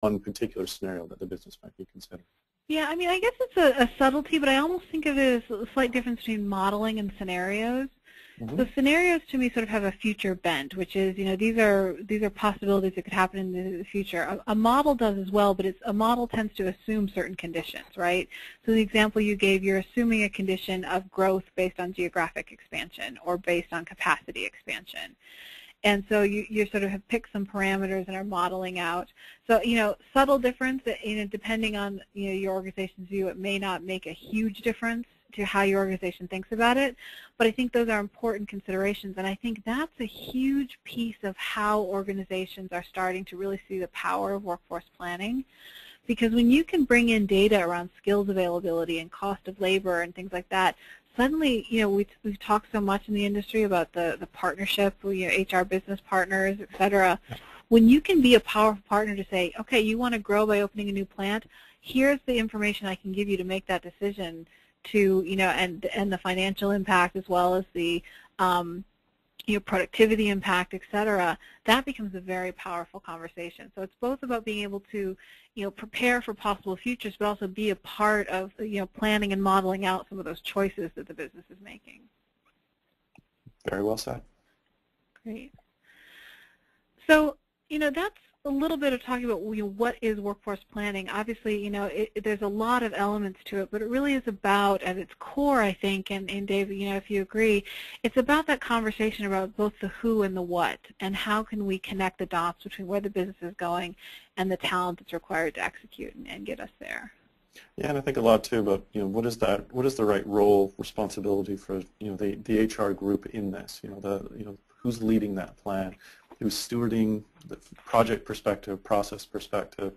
one particular scenario that the business might be considering? Yeah, I mean, I guess it's a subtlety, but I almost think of it as a slight difference between modeling and scenarios. So scenarios to me sort of have a future bent, which is, these are possibilities that could happen in the future. A model does as well, but a model tends to assume certain conditions, right? So the example you gave, you're assuming a condition of growth based on geographic expansion or based on capacity expansion. And so you sort of have picked some parameters and are modeling out. So, subtle difference, depending on, your organization's view, it may not make a huge difference to how your organization thinks about it, but I think those are important considerations, and I think that's a huge piece of how organizations are starting to really see the power of workforce planning. Because when you can bring in data around skills availability and cost of labor and things like that, suddenly, we've talked so much in the industry about the partnership, HR business partners, et cetera. When you can be a powerful partner to say, okay, you want to grow by opening a new plant, here's the information I can give you to make that decision to, and the financial impact as well as the productivity impact, et cetera, that becomes a very powerful conversation. So it's both about being able to, prepare for possible futures, but also be a part of, planning and modeling out some of those choices that the business is making. Very well said. Great. So, that's a little bit of talking about what is workforce planning. Obviously, there's a lot of elements to it, but it really is about, at its core, I think, and David, if you agree, it's about that conversation about both the who and the what, and how can we connect the dots between where the business is going and the talent that's required to execute and get us there. Yeah, and I think a lot too about what is the right role, responsibility for the HR group in this. Who's leading that plan, who's stewarding the project perspective, process perspective,